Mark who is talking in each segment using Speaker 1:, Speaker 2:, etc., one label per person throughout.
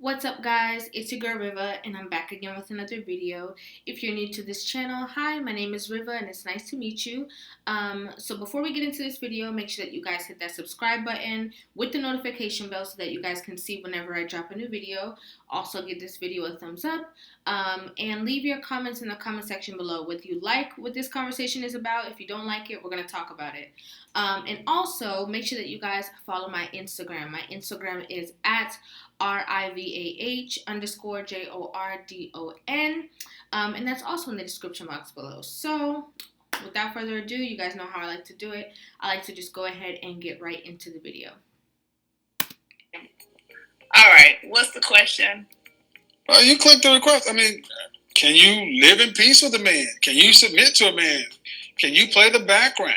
Speaker 1: What's up, guys? It's your girl Rivah, and I'm back again with another video. If you're new to this channel, hi, my name is Rivah, and it's nice to meet you. So before we get into this video, make sure that you guys hit that subscribe button with the notification bell so that you guys can see whenever I drop a new video. Also, give this video a thumbs up, and leave your comments in the comment section below. What you like what this conversation is about. If you don't like it, we're gonna talk about it. And also, make sure that you guys follow my Instagram. My Instagram is at RIVAH_JORDON. And that's also in the description box below. So, without further ado, you guys know how I like to do it. I like to just go ahead and get right into the video.
Speaker 2: All right, what's the question?
Speaker 3: Well, you click the request. I mean, can you live in peace with a man? Can you submit to a man? Can you play the background?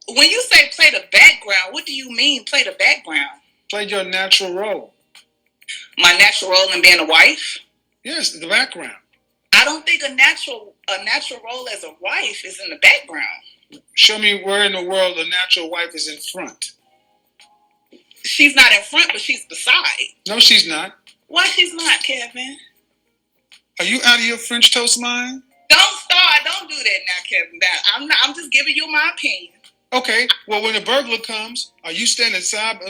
Speaker 2: When you say play the background, what do you mean play the background?
Speaker 3: Play your natural role.
Speaker 2: My natural role in being a wife?
Speaker 3: Yes, the background.
Speaker 2: I don't think a natural role as a wife is in the background.
Speaker 3: Show me where in the world a natural wife is in front.
Speaker 2: She's not in front, but she's beside.
Speaker 3: No, she's not.
Speaker 2: Why she's not, Kevin?
Speaker 3: Are you out of your French toast mind?
Speaker 2: Don't start. Don't do that now, Kevin. I'm just giving you my opinion.
Speaker 3: Okay, well, when a burglar comes, are you standing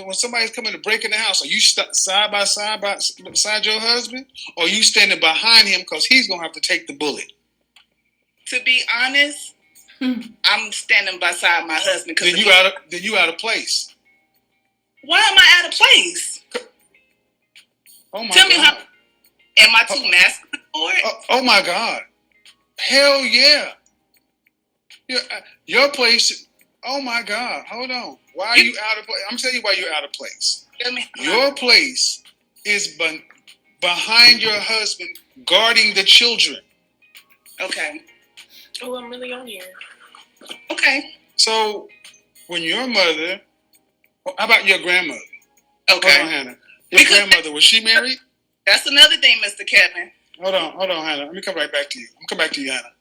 Speaker 3: when somebody's coming to break in the house, are you side by side beside your husband? Or are you standing behind him because he's going to have to take the bullet?
Speaker 2: To be honest, I'm standing beside my husband.
Speaker 3: Then you out of place.
Speaker 2: Why am I out of place?
Speaker 3: Oh my
Speaker 2: Tell
Speaker 3: God.
Speaker 2: me how. Am I too masculine for it?
Speaker 3: Oh my God. Hell yeah. Your place. Oh my God. Hold on. Why are you out of place? I'm telling you why you're out of place. Your place is behind your husband, guarding the children.
Speaker 2: Okay. Oh, I'm really on here. Okay.
Speaker 3: So when your mother, how about your grandmother?
Speaker 2: Okay.
Speaker 3: Hold on, Hannah. Your grandmother, was she married?
Speaker 2: That's another thing, Mr. Kevin.
Speaker 3: Hold on, Hannah. Let me come right back to you. I'm come back to you, Hannah.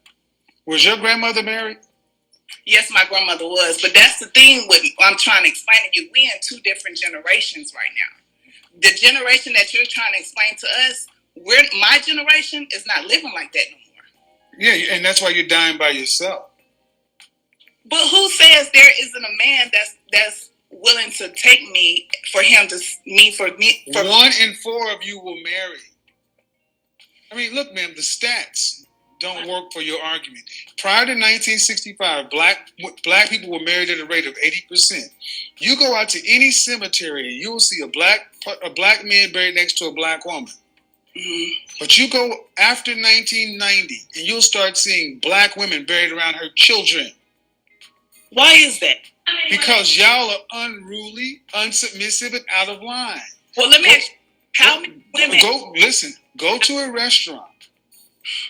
Speaker 3: Was your grandmother married?
Speaker 2: Yes, my grandmother was. But that's the thing with I'm trying to explain to you. We're in two different generations right now. The generation that you're trying to explain to us, my generation is not living like that no more.
Speaker 3: Yeah, and that's why you're dying by yourself.
Speaker 2: But who says there isn't a man that's willing to take me for him to me for me? For
Speaker 3: 1 in 4 of you will marry. I mean, look, ma'am, the stats don't work for your argument. Prior to 1965, black people were married at a rate of 80%. You go out to any cemetery and you will see a black man buried next to a black woman.
Speaker 2: Mm-hmm.
Speaker 3: But you go after 1990 and you'll start seeing black women buried around her children.
Speaker 2: Why is that?
Speaker 3: Because y'all are unruly, unsubmissive, and out of line.
Speaker 2: Well, let me ask you, how many women?
Speaker 3: Go to a restaurant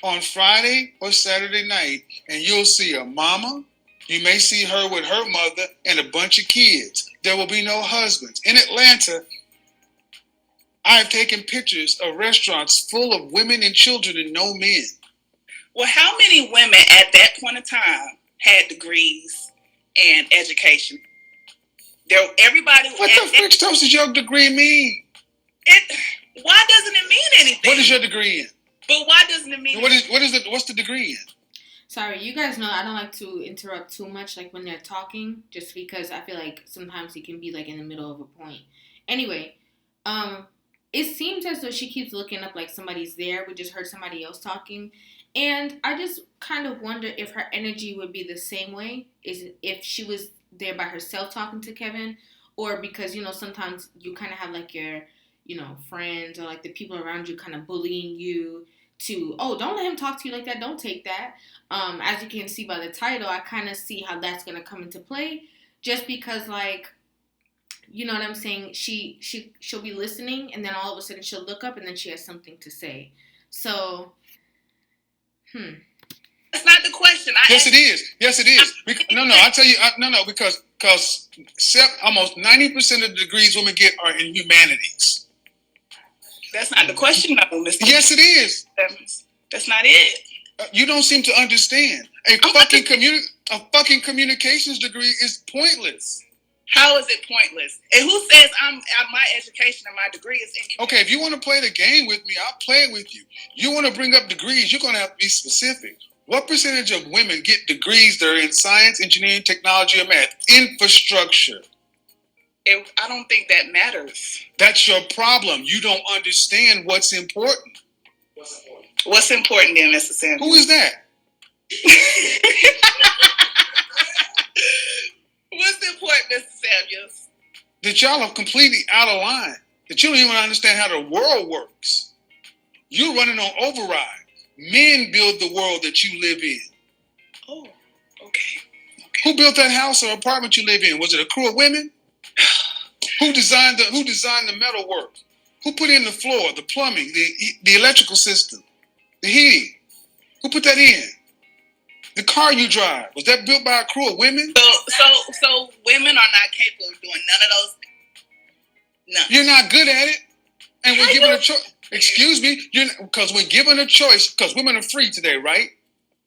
Speaker 3: on Friday or Saturday night, and you'll see a mama. You may see her with her mother and a bunch of kids. There will be no husbands. In Atlanta, I've taken pictures of restaurants full of women and children and no men.
Speaker 2: Well, how many women at that point in time had degrees and education? Everybody.
Speaker 3: What the French toast does your degree mean?
Speaker 2: Why doesn't it mean anything?
Speaker 3: What is your degree in?
Speaker 2: But why doesn't it mean?
Speaker 3: What's the degree in?
Speaker 1: Sorry, you guys know I don't like to interrupt too much, like when they're talking, just because I feel like sometimes it can be like in the middle of a point. Anyway, it seems as though she keeps looking up like somebody's there. We just heard somebody else talking, and I just kind of wonder if her energy would be the same way if she was there by herself talking to Kevin, or because sometimes you kind of have like your friends or like the people around you kind of bullying you to, oh, don't let him talk to you like that. Don't take that. As you can see by the title, I kind of see how that's going to come into play just because, like, you know what I'm saying? She'll be listening and then all of a sudden she'll look up and then she has something to say. So,
Speaker 2: That's not the question.
Speaker 3: Yes, it is. I'll tell you. Because almost 90% of the degrees women get are in humanities.
Speaker 2: That's not the question, though, Mr.
Speaker 3: Yes, it is.
Speaker 2: That's not it.
Speaker 3: You don't seem to understand. A fucking communications degree is pointless.
Speaker 2: How is it pointless? And who says my education and my degree is incomplete?
Speaker 3: Okay, if you want to play the game with me, I'll play it with you. You want to bring up degrees, you're going to have to be specific. What percentage of women get degrees that are in science, engineering, technology, or math? Infrastructure.
Speaker 2: I don't think that matters.
Speaker 3: That's your problem. You don't understand what's important.
Speaker 2: What's important then, Mr. Sanders?
Speaker 3: Who is that?
Speaker 2: What's important, Mr. Samuels?
Speaker 3: That y'all are completely out of line. That you don't even understand how the world works. You're running on override. Men build the world that you live in.
Speaker 2: Oh, okay.
Speaker 3: Who built that house or apartment you live in? Was it a crew of women? Who designed the metal work? Who put in the floor, the plumbing, the electrical system, the heating? Who put that in? The car you drive, was that built by a crew of women?
Speaker 2: So women are not capable of doing none of those things. None.
Speaker 3: You're not good at it. And we're given a choice. Excuse me, because we're given a choice, because women are free today, right?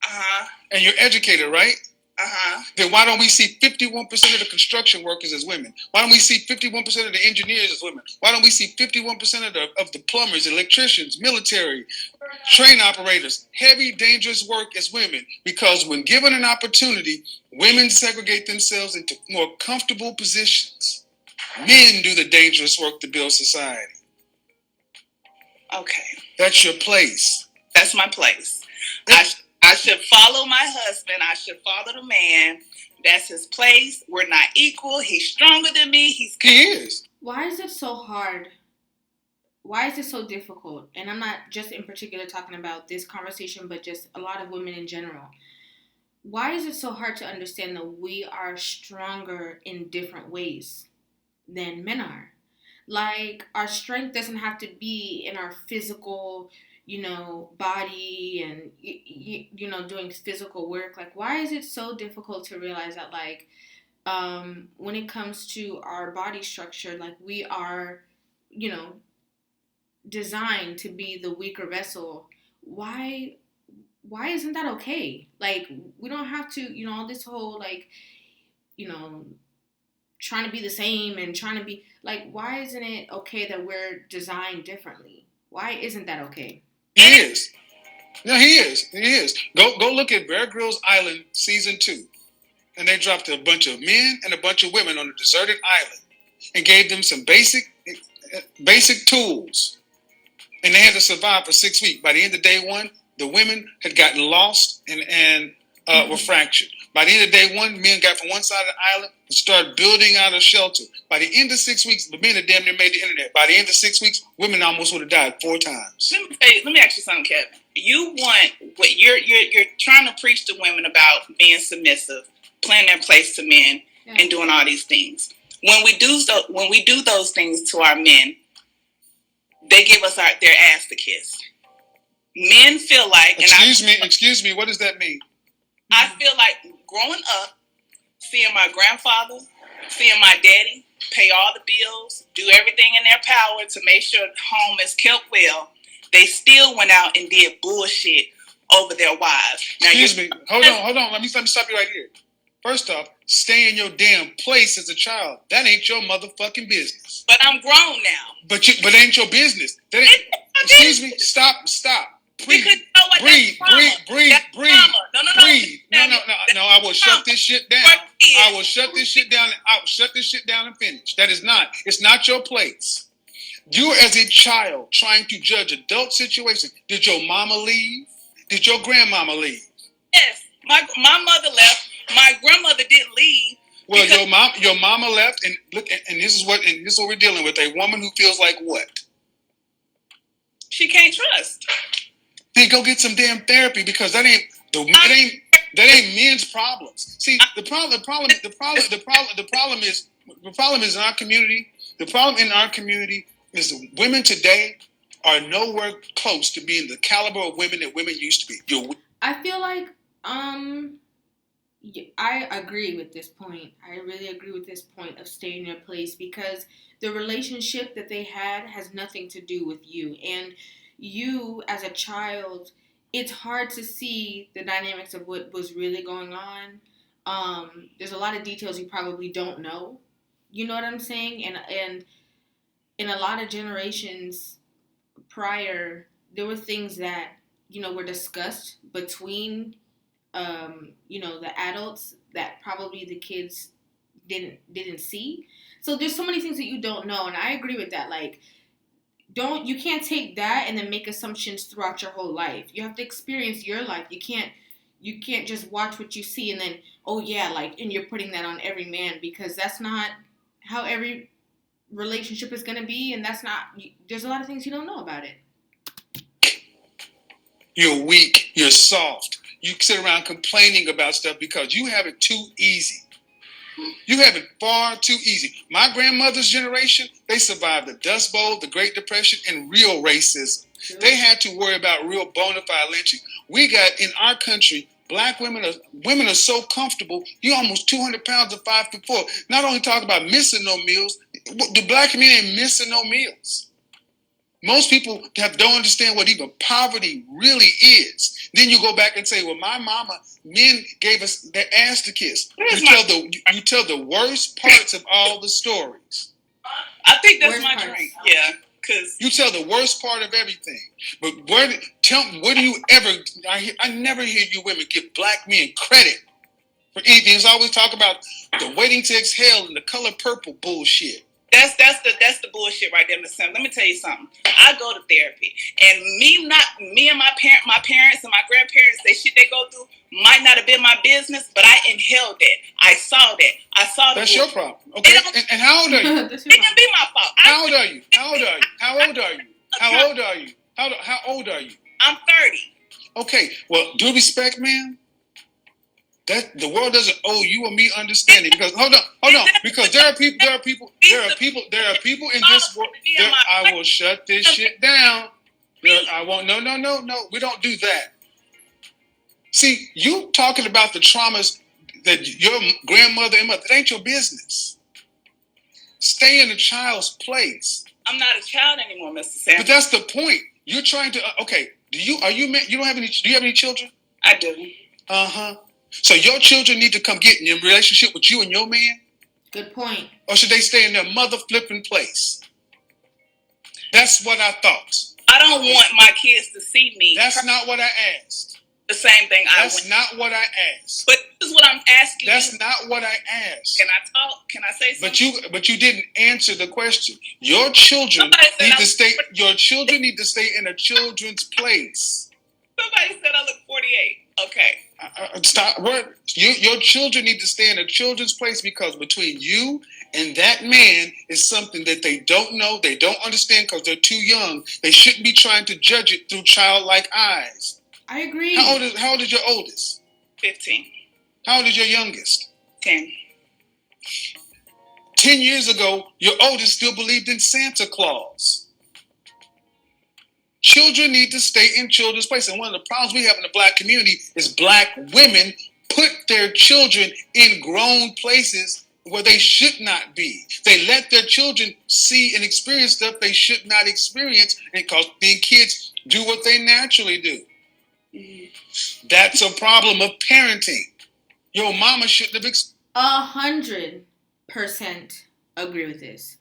Speaker 2: Uh-huh.
Speaker 3: And you're educated, right?
Speaker 2: Uh-huh.
Speaker 3: Then why don't we see 51% of the construction workers as women? Why don't we see 51% of the engineers as women? Why don't we see 51% of the plumbers, electricians, military, train operators, heavy, dangerous work as women? Because when given an opportunity, women segregate themselves into more comfortable positions. Men do the dangerous work to build society.
Speaker 2: Okay.
Speaker 3: That's your place.
Speaker 2: That's my place. I should follow my husband. I should follow the man. That's his place. We're not equal. He's stronger than me. He
Speaker 3: is.
Speaker 1: Why is it so hard? Why is it so difficult? And I'm not just in particular talking about this conversation, but just a lot of women in general. Why is it so hard to understand that we are stronger in different ways than men are? Like, our strength doesn't have to be in our physical, body and, doing physical work. Like, why is it so difficult to realize that, like, when it comes to our body structure, like, we are, designed to be the weaker vessel? Why isn't that okay? Like, we don't have to, all this whole, like, trying to be the same and trying to be, like, why isn't it okay that we're designed differently? Why isn't that okay?
Speaker 3: He is. No, he is. He is. Go look at Bear Grylls Island season 2. And they dropped a bunch of men and a bunch of women on a deserted island and gave them some basic tools. And they had to survive for 6 weeks. By the end of day 1, the women had gotten lost and were fractured. By the end of day 1, men got from one side of the island and started building out a shelter. By the end of 6 weeks, the men had damn near made the internet. By the end of 6 weeks, women almost would have died 4 times.
Speaker 2: Let me ask you something, Kevin. You want what you're trying to preach to women about being submissive, playing their place to men, and doing all these things. When we do those things to our men, they give us their ass to kiss. Men feel like,
Speaker 3: excuse me, what does that mean?
Speaker 2: I feel like growing up, seeing my grandfather, seeing my daddy pay all the bills, do everything in their power to make sure home is kept well, they still went out and did bullshit over their wives. Now,
Speaker 3: excuse me, hold on. Let me stop you right here. First off, stay in your damn place as a child. That ain't your motherfucking business.
Speaker 2: But I'm grown now.
Speaker 3: But ain't your business. That ain't, excuse me, stop. Breathe.
Speaker 2: Because you know what?
Speaker 3: Breathe. No, I will shut this shit down. I will shut this shit down and finish. It's not your place. You as a child trying to judge adult situations. Did your mama leave? Did your grandmama leave?
Speaker 2: Yes. My mother left. My grandmother didn't leave.
Speaker 3: Well, your mama left, and look, and this is what we're dealing with. A woman who feels like what?
Speaker 2: She can't trust.
Speaker 3: Then go get some damn therapy, because that ain't men's problems. See, the problem is in our community. The problem in our community is that women today are nowhere close to being the caliber of women that women used to be.
Speaker 1: I feel like I agree with this point. I really agree with this point of staying in your place, because the relationship that they had has nothing to do with you. And you, as a child, it's hard to see the dynamics of what was really going on. There's a lot of details you probably don't know. You know what I'm saying? And in a lot of generations prior, there were things that were discussed between the adults that probably the kids didn't see. So there's so many things that you don't know, and I agree with that. Like, you can't take that and then make assumptions throughout your whole life. You have to experience your life. You can't just watch what you see and then, oh yeah, like, and you're putting that on every man, because that's not how every relationship is going to be, and that's not, there's a lot of things you don't know about it.
Speaker 3: You're weak, you're soft. You sit around complaining about stuff because you have it too easy. You have it far too easy. My grandmother's generation, they survived the Dust Bowl, the Great Depression, and real racism. Sure. They had to worry about real bona fide lynching. We got, in our country, black women are so comfortable. You're almost 200 pounds of 5'4". Not only talk about missing no meals, the black men ain't missing no meals. Most people don't understand what even poverty really is. Then you go back and say, well, my mama, men gave us their ass to kiss. You tell the worst parts of all the stories.
Speaker 2: I think that's my dream. Yeah. Cause
Speaker 3: you tell the worst part of everything. But where do you ever, I never hear you women give black men credit for anything. It's always talk about the waiting to exhale and the color purple bullshit.
Speaker 2: That's the bullshit right there, Miss Sam. Let me tell you something. I go to therapy, and me and my parents and my grandparents, the shit they go through might not have been my business, but I inhaled it. I saw that. I saw the.
Speaker 3: That's your problem. Okay. And how old are you?
Speaker 2: It can be my fault.
Speaker 3: How old are you? How old are you? How old are you? How old are you? How old are you?
Speaker 2: I'm 30.
Speaker 3: Okay. Well, due respect, man. That the world doesn't owe you or me understanding, because hold on, because there are people in this world. I will shut this shit down. I won't. No. We don't do that. See, you talking about the traumas that your grandmother and mother, it ain't your business. Stay in a child's place.
Speaker 2: I'm not a child anymore, Mr. Sam.
Speaker 3: But that's the point. You're trying to. Okay. Do you have any children?
Speaker 2: I do.
Speaker 3: So your children need to come get in your relationship with you and your man?
Speaker 1: Good point.
Speaker 3: Or should they stay in their mother flipping place? That's what I thought.
Speaker 2: I don't want my kids to see me.
Speaker 3: That's not what I asked.
Speaker 2: The same thing
Speaker 3: That's not what I asked.
Speaker 2: But this is what I'm asking.
Speaker 3: That's not what I asked.
Speaker 2: Can I talk? Can I say something?
Speaker 3: But you didn't answer the question. Your children need to stay in a children's place.
Speaker 2: Somebody said I look 48. Okay.
Speaker 3: Stop. Your children need to stay in a children's place, because between you and that man is something that they don't know, they don't understand because they're too young. They shouldn't be trying to judge it through childlike eyes.
Speaker 1: I agree.
Speaker 3: How old is your oldest?
Speaker 2: 15.
Speaker 3: How old is your youngest?
Speaker 2: 10.
Speaker 3: 10 years ago, your oldest still believed in Santa Claus. Children need to stay in children's place. And one of the problems we have in the black community is black women put their children in grown places where they should not be. They let their children see and experience stuff they should not experience, and because the kids do what they naturally do. Mm-hmm. That's a problem of parenting. Your mama shouldn't have
Speaker 1: 100% agree with this.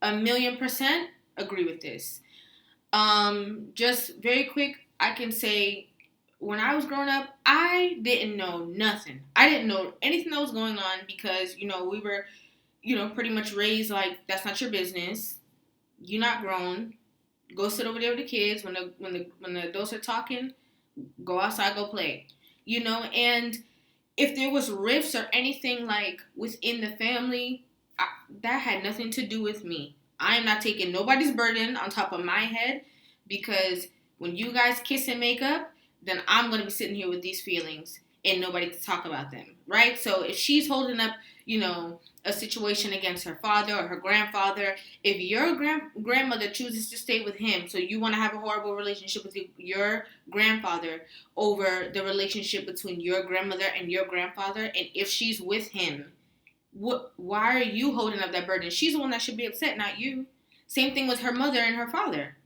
Speaker 1: 1,000,000% agree with this. Just very quick, I can say, when I was growing up, I didn't know nothing. I didn't know anything that was going on, because, we were, pretty much raised like, that's not your business. You're not grown. Go sit over there with the kids. When the adults are talking, go outside, go play. And if there was rifts or anything like within the family, that had nothing to do with me. I am not taking nobody's burden on top of my head, because when you guys kiss and make up, then I'm going to be sitting here with these feelings and nobody to talk about them, right? So if she's holding up, a situation against her father or her grandfather, if your grandmother chooses to stay with him, so you want to have a horrible relationship with your grandfather over the relationship between your grandmother and your grandfather, and if she's with him, why are you holding up that burden? She's the one that should be upset, not you. Same thing with her mother and her father.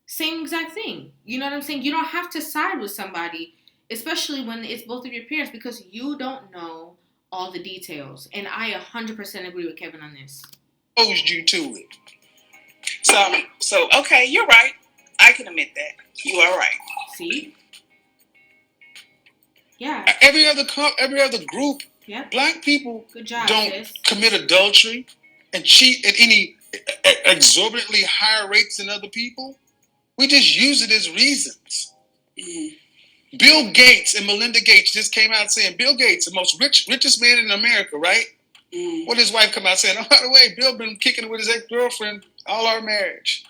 Speaker 1: Same exact thing. You know what I'm saying? You don't have to side with somebody, especially when it's both of your parents, because you don't know all the details. And I 100% agree with Kevin on this.
Speaker 3: Exposed you to it.
Speaker 2: So okay, you're right. I can admit that. You are right.
Speaker 1: See? Yeah.
Speaker 3: Every other group,
Speaker 1: Yep.
Speaker 3: Black people
Speaker 1: Good job,
Speaker 3: don't
Speaker 1: sis.
Speaker 3: commit adultery and cheat at any exorbitantly higher rates than other people. We just use it as reasons. Mm-hmm. Bill Gates and Melinda Gates just came out saying, Bill Gates, the most richest man in America, right? Mm-hmm. What did his wife come out saying? Oh, by the way, Bill been kicking it with his ex-girlfriend all our marriage.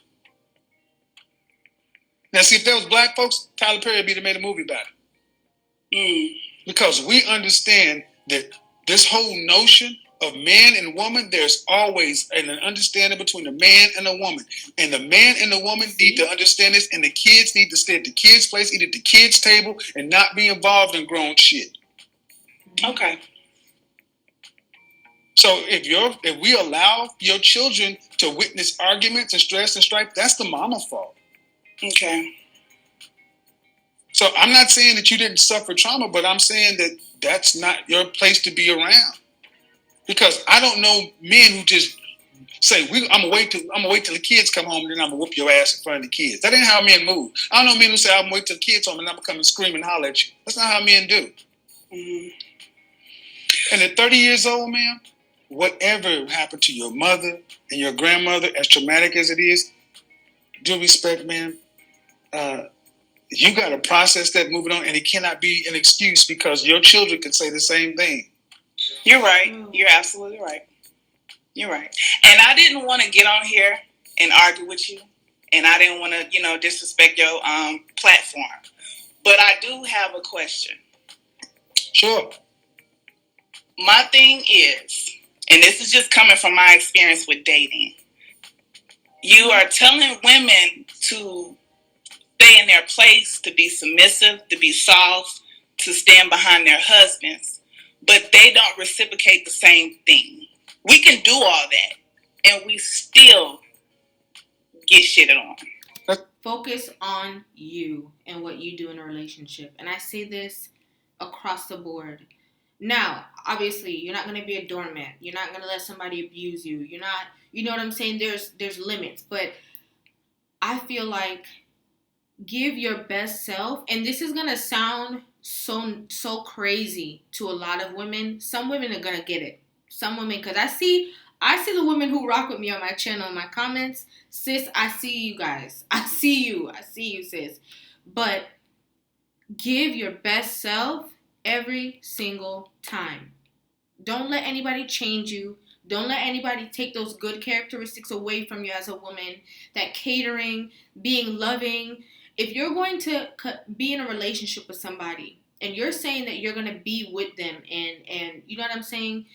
Speaker 3: Now, see, if there was Black folks, Tyler Perry would be made a movie about it. Mm. Because we understand that this whole notion of man and woman, there's always an understanding between a man and a woman. And the man and the woman need to understand this, and the kids need to stay at the kids' place, eat at the kids' table, and not be involved in grown shit. Okay. So if we allow your children to witness arguments and stress and strife, that's the mama's fault. Okay. So I'm not saying that you didn't suffer trauma, but I'm saying that that's not your place to be around. Because I don't know men who just say, I'm gonna wait till the kids come home, and then I'm gonna whoop your ass in front of the kids. That ain't how men move. I don't know men who say, I'm gonna wait till the kids home and I'm gonna come and scream and holler at you. That's not how men do. Mm-hmm. And at 30 years old, man, whatever happened to your mother and your grandmother, as traumatic as it is, due respect, man, you got to process that, move it on, and it cannot be an excuse because your children can say the same thing.
Speaker 2: You're right. You're absolutely right. You're right. And I didn't want to get on here and argue with you, and I didn't want to, disrespect your platform. But I do have a question.
Speaker 3: Sure.
Speaker 2: My thing is, and this is just coming from my experience with dating, you are telling women to stay in their place, to be submissive, to be soft, to stand behind their husbands, but they don't reciprocate the same thing. We can do all that, and we still get shitted on.
Speaker 1: Focus on you and what you do in a relationship. And I say this across the board. Now, obviously, you're not going to be a doormat. You're not going to let somebody abuse you. You're not, you know what I'm saying? There's limits. But I feel like give your best self. And this is going to sound so crazy to a lot of women. Some women are going to get it. Some women, because I see the women who rock with me on my channel, in my comments. Sis, I see you guys. I see you, sis. But give your best self every single time. Don't let anybody change you. Don't let anybody take those good characteristics away from you as a woman. That catering, being loving. If you're going to be in a relationship with somebody and you're saying that you're going to be with them and you know what I'm saying?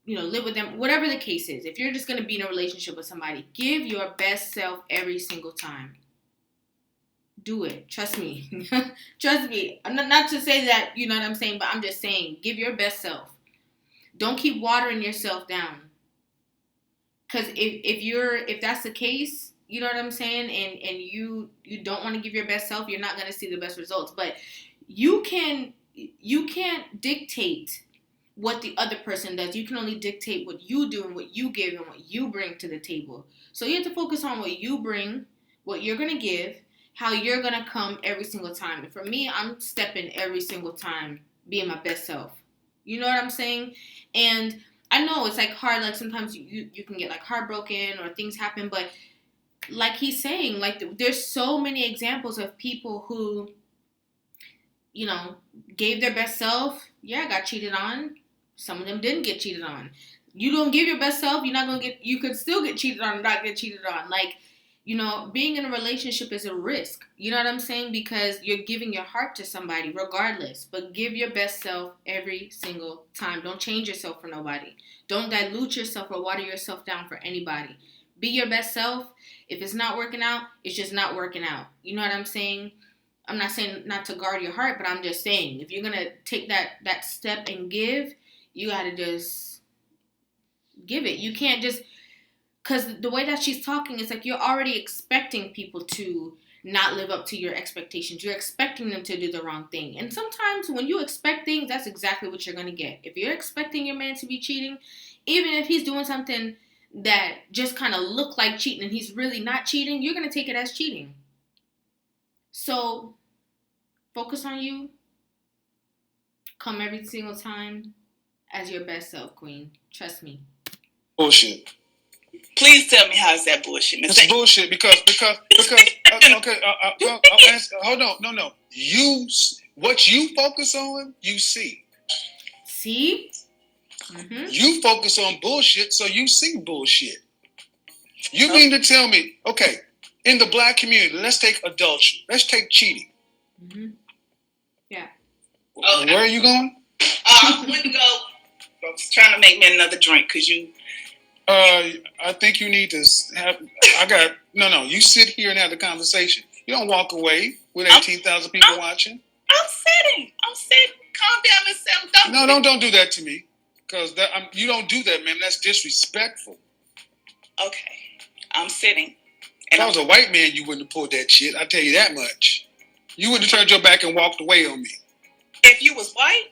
Speaker 1: Live with them, whatever the case is. If you're just going to be in a relationship with somebody, give your best self every single time. Do it. Trust me. Trust me. I'm not to say that, you know what I'm saying, but I'm just saying, give your best self. Don't keep watering yourself down. Because if that's the case, you know what I'm saying, and you don't want to give your best self, you're not going to see the best results. But you can't dictate what the other person does. You can only dictate what you do and what you give and what you bring to the table. So you have to focus on what you bring, what you're going to give, how you're going to come every single time. And for me, I'm stepping every single time, being my best self. You know what I'm saying? And I know it's like hard, like sometimes you can get like heartbroken or things happen, but like he's saying, like there's so many examples of people who, gave their best self. Yeah, got cheated on. Some of them didn't get cheated on. You don't give your best self, you could still get cheated on or not get cheated on. Like, being in a relationship is a risk. You know what I'm saying? Because you're giving your heart to somebody regardless. But give your best self every single time. Don't change yourself for nobody. Don't dilute yourself or water yourself down for anybody. Be your best self. If it's not working out, it's just not working out. You know what I'm saying? I'm not saying not to guard your heart, but I'm just saying if you're going to take that step and give, you got to just give it. You can't just... Because the way that she's talking is like you're already expecting people to not live up to your expectations. You're expecting them to do the wrong thing. And sometimes when you expect things, that's exactly what you're going to get. If you're expecting your man to be cheating, even if he's doing something that just kind of look like cheating and he's really not cheating, you're going to take it as cheating. So focus on you. Come every single time as your best self, queen. Trust me.
Speaker 3: Bullshit.
Speaker 2: Please tell me how is that bullshit?
Speaker 3: It's bullshit because okay. Hold on. No. What you focus on, you see.
Speaker 1: See? Mm-hmm.
Speaker 3: You focus on bullshit, so you see bullshit. You mean to tell me, okay, in the black community, let's take adultery. Let's take cheating.
Speaker 1: Mm-hmm. Yeah.
Speaker 2: Okay.
Speaker 3: Where are you going?
Speaker 2: I went to go. I was trying to make me another drink because you.
Speaker 3: I think you need to have. No. You sit here and have the conversation. You don't walk away with 18,000 people watching.
Speaker 2: I'm sitting. Calm down and sit.
Speaker 3: Don't do that to me, because you don't do that, man. That's disrespectful.
Speaker 2: Okay, I'm sitting.
Speaker 3: If I was a white man, you wouldn't have pulled that shit. I tell you that much. You wouldn't have turned your back and walked away on me.
Speaker 2: If you was white?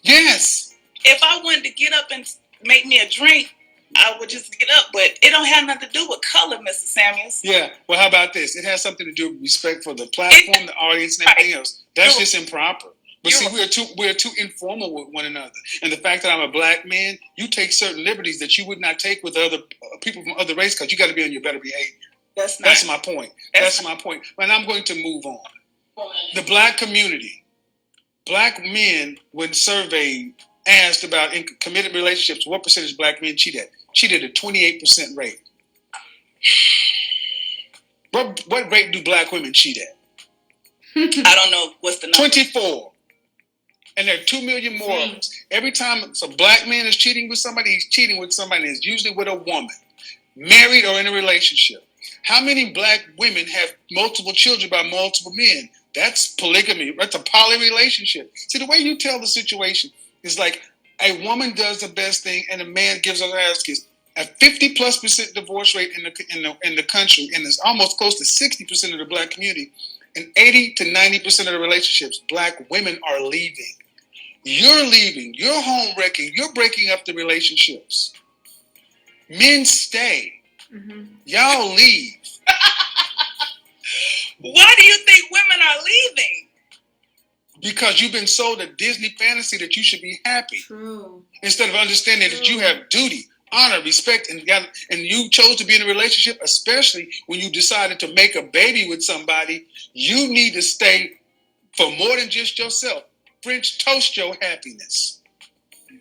Speaker 3: Yes.
Speaker 2: If I wanted to get up and make me a drink, I would just get up, but it don't have nothing to do with color, Mr. Samuels.
Speaker 3: Yeah, well, how about this? It has something to do with respect for the platform, the audience, and everything else. That's just improper. But see, we're too informal with one another. And the fact that I'm a black man, you take certain liberties that you would not take with other people from other races, because you got to be on your better behavior. That's my point. That's my point. And I'm going to move on. The black community, black men, when surveyed, asked about in committed relationships, what percentage black men cheat at? Cheated at 28% rate. What rate do black women cheat at?
Speaker 2: I don't know what's the number.
Speaker 3: 24. And there are 2 million more of us. Every time a black man is cheating with somebody, he's cheating with somebody. It's usually with a woman, married or in a relationship. How many black women have multiple children by multiple men? That's polygamy. That's a poly relationship. See, the way you tell the situation is like a woman does the best thing and a man gives her ass kiss. A 50+% divorce rate in the country, and it's almost close to 60% of the black community. And 80 to 90% of the relationships, black women are leaving. You're leaving. You're home wrecking. You're breaking up the relationships. Men stay. Mm-hmm. Y'all leave.
Speaker 2: Why do you think women are leaving?
Speaker 3: Because you've been sold a Disney fantasy that you should be happy.
Speaker 1: True.
Speaker 3: Instead of understanding that you have duty, honor, respect, and you chose to be in a relationship, especially when you decided to make a baby with somebody, you need to stay for more than just yourself. French toast your happiness.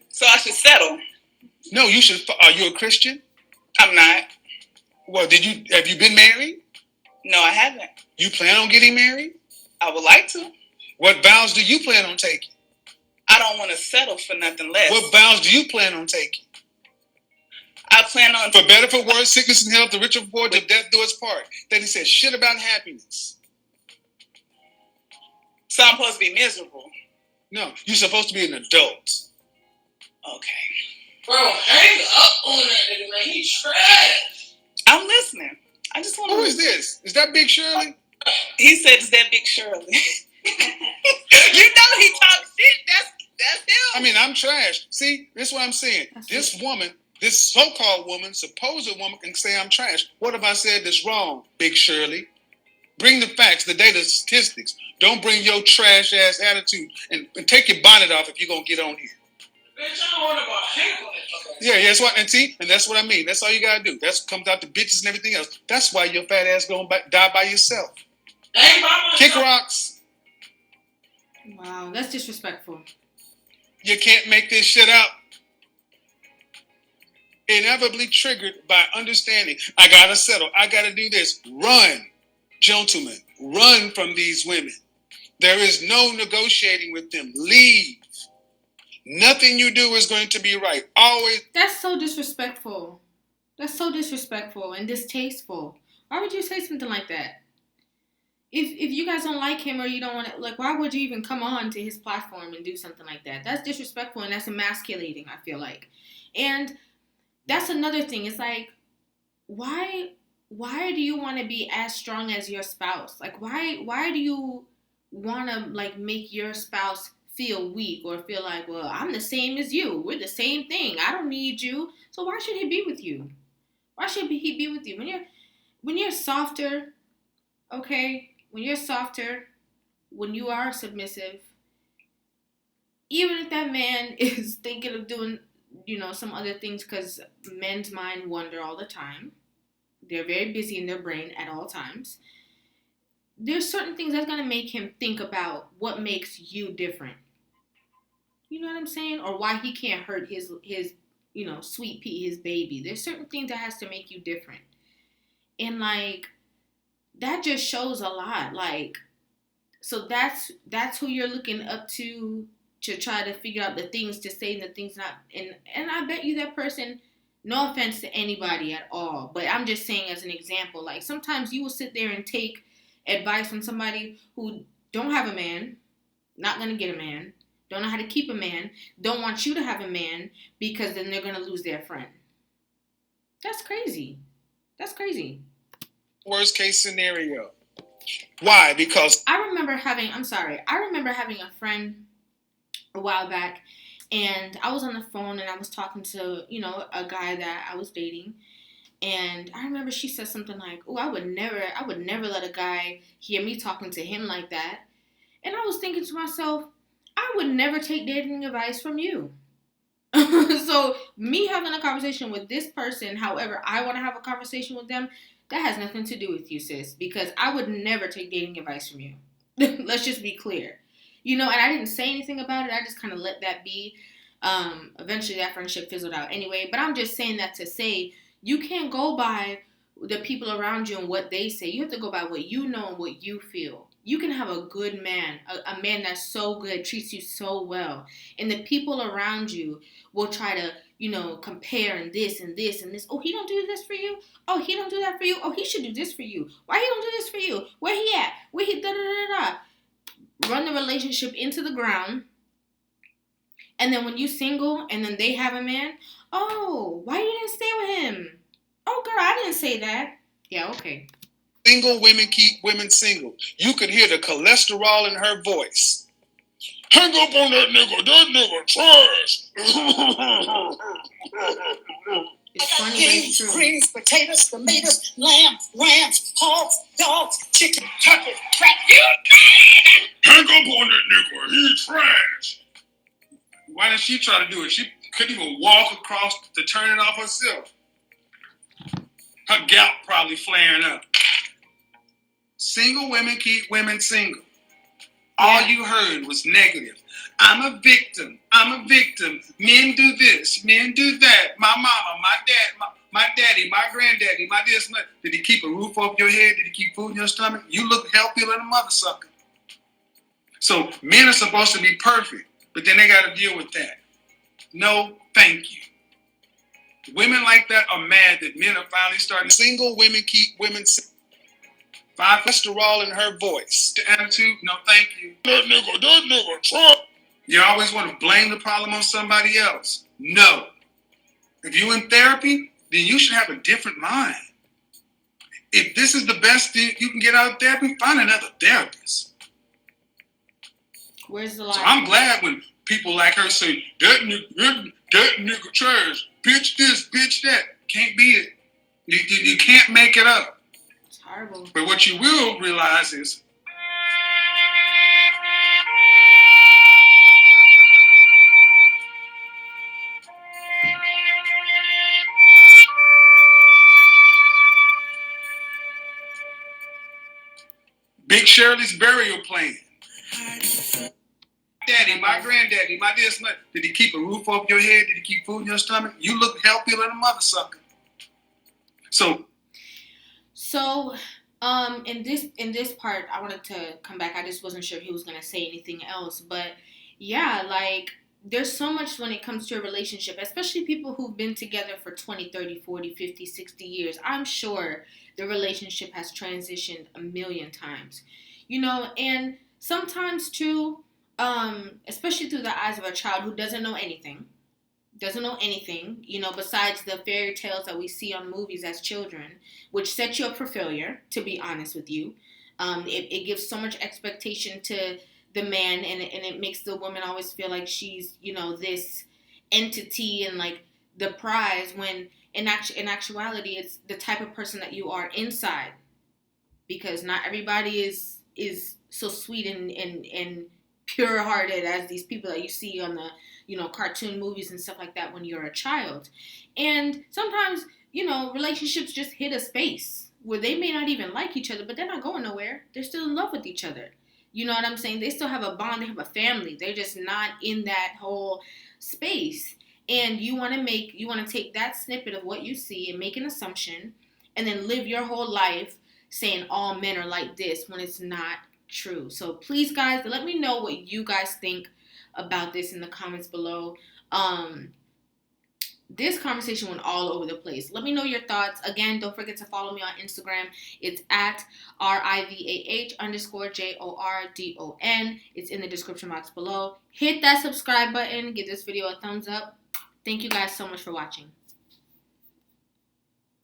Speaker 2: So I should settle?
Speaker 3: No, you should. Are you a Christian?
Speaker 2: I'm not.
Speaker 3: Well, have you been married?
Speaker 2: No, I haven't.
Speaker 3: You plan on getting married?
Speaker 2: I would like to.
Speaker 3: What vows do you plan on taking?
Speaker 2: I don't want to settle for nothing less.
Speaker 3: What vows do you plan on taking?
Speaker 2: I plan on...
Speaker 3: For better, for worse, sickness and health, the rich and poor, till death do us part. Then he says shit about happiness.
Speaker 2: So I'm supposed to be miserable?
Speaker 3: No, you're supposed to be an adult.
Speaker 2: Okay.
Speaker 4: Bro, hang up on that nigga, man. He trash.
Speaker 2: I'm listening. I just want to...
Speaker 3: Who is this? Is that Big Shirley?
Speaker 2: He said, is that Big Shirley? You know he talks shit. That's him.
Speaker 3: I mean, I'm trash. See, this is what I'm saying. This woman, this so-called woman, supposed woman, can say I'm trash. What have I said that's wrong, Big Shirley? Bring the facts, the data, the statistics. Don't bring your trash-ass attitude and take your bonnet off if you're going to get on here.
Speaker 4: Bitch, I don't want about hang on it.
Speaker 3: Yeah, that's what, and that's what I mean. That's all you got to do. That's comes out to bitches and everything else. That's why your fat ass going to die by yourself.
Speaker 4: Ain't by myself.
Speaker 3: Kick rocks.
Speaker 1: Wow, that's disrespectful.
Speaker 3: You can't make this shit up. Inevitably triggered by understanding. I got to settle. I got to do this. Run, gentlemen. Run from these women. There is no negotiating with them. Leave. Nothing you do is going to be right. Always.
Speaker 1: That's so disrespectful. That's so disrespectful and distasteful. Why would you say something like that? If you guys don't like him or you don't want to, like, why would you even come on to his platform and do something like that? That's disrespectful and that's emasculating, I feel like. And that's another thing. It's like, why why do you want to be as strong as your spouse? Like, why do you want to like make your spouse feel weak or feel like, well, I'm the same as you. We're the same thing. I don't need you. So why should he be with you? Why should he be with you when you're softer? Okay, when you're softer, when you are submissive, even if that man is thinking of doing, some other things, because men's mind wander all the time. They're very busy in their brain at all times. There's certain things that's gonna make him think about what makes you different. You know what I'm saying? Or why he can't hurt his sweet pea, his baby. There's certain things that has to make you different. And like that just shows a lot. Like, so that's who you're looking up to try to figure out the things to say and the things not. And I bet you that person, no offense to anybody at all, but I'm just saying as an example, like sometimes you will sit there and take advice from somebody who don't have a man, not gonna get a man, don't know how to keep a man, don't want you to have a man because then they're gonna lose their friend. That's crazy. That's crazy.
Speaker 3: Worst case scenario. Why? Because
Speaker 1: I remember having a friend a while back, and I was on the phone and I was talking to, a guy that I was dating. And I remember she said something like, "Oh, I would never let a guy hear me talking to him like that." And I was thinking to myself, I would never take dating advice from you. So me having a conversation with this person, however I want to have a conversation with them, that has nothing to do with you, sis, because I would never take dating advice from you. Let's just be clear. And I didn't say anything about it. I just kind of let that be. Eventually that friendship fizzled out anyway, but I'm just saying that to say you can't go by the people around you and what they say. You have to go by what you know and what you feel. You can have a good man, a man that's so good, treats you so well, and the people around you will try to, compare and this and this and this. Oh, he don't do this for you. Oh, he don't do that for you. Oh, he should do this for you. Why he don't do this for you? Where he at? Where he da da da da? Run the relationship into the ground. And then when you single and then they have a man, oh, why you didn't stay with him? Oh, girl, I didn't say that. Yeah, okay.
Speaker 3: Single women keep women single. You could hear the cholesterol in her voice. Hang up on that nigga trash.
Speaker 1: It's funny, but it's true.
Speaker 2: Greens, potatoes, tomatoes, lamb, rams, hogs, dogs, chicken, turkey, rat.
Speaker 3: Hang up on that nigga. He's trash. Why did she try to do it? She couldn't even walk across to turn it off herself. Her gout probably flaring up. Single women keep women single. All you heard was negative. I'm a victim. Men do this. Men do that. My mama, my dad, my daddy, my granddaddy, my this. Did he keep a roof over your head? Did he keep food in your stomach? You look healthier than a mother sucker. So men are supposed to be perfect, but then they got to deal with that. No, thank you. Women like that are mad that men are finally starting. Single women keep women single. Five cholesterol in her voice. The attitude, no thank you. That nigga, Trump. You always want to blame the problem on somebody else. No. If you're in therapy, then you should have a different mind. If this is the best thing you can get out of therapy, find another therapist.
Speaker 1: Where's the line?
Speaker 3: So I'm glad when people like her say, that nigga trash, bitch this, bitch that. Can't be it. You can't make it up.
Speaker 1: It's horrible.
Speaker 3: But what you will realize is Big Shirley's burial plan. Daddy, my granddaddy, my this, did he keep a roof over your head? Did he keep food in your stomach? You look healthier than a mother sucker. So
Speaker 1: in this part, I wanted to come back. I just wasn't sure if he was gonna say anything else, but yeah, like there's so much when it comes to a relationship, especially people who've been together for 20, 30, 40, 50, 60 years. I'm sure the relationship has transitioned a million times, and sometimes too, especially through the eyes of a child who doesn't know anything. doesn't know anything, besides the fairy tales that we see on movies as children, which set you up for failure, to be honest with you. It gives so much expectation to the man, and it makes the woman always feel like she's, this entity and like the prize, when in actuality, it's the type of person that you are inside, because not everybody is so sweet and pure hearted as these people that you see on the cartoon movies and stuff like that when you're a child. And sometimes relationships just hit a space where they may not even like each other, but they're not going nowhere. They're still in love with each other. You know what I'm saying? They still have a bond. They have a family. They're just not in that whole space. And you want to take that snippet of what you see and make an assumption, and then live your whole life saying all men are like this when it's not true. So please, guys, let me know what you guys think about this in the comments below. This conversation went all over the place. Let me know your thoughts. Again, don't forget to follow me on Instagram. It's at RIVAH_JORDON. It's in the description box below. Hit that subscribe button. Give this video a thumbs up. Thank you guys so much for watching.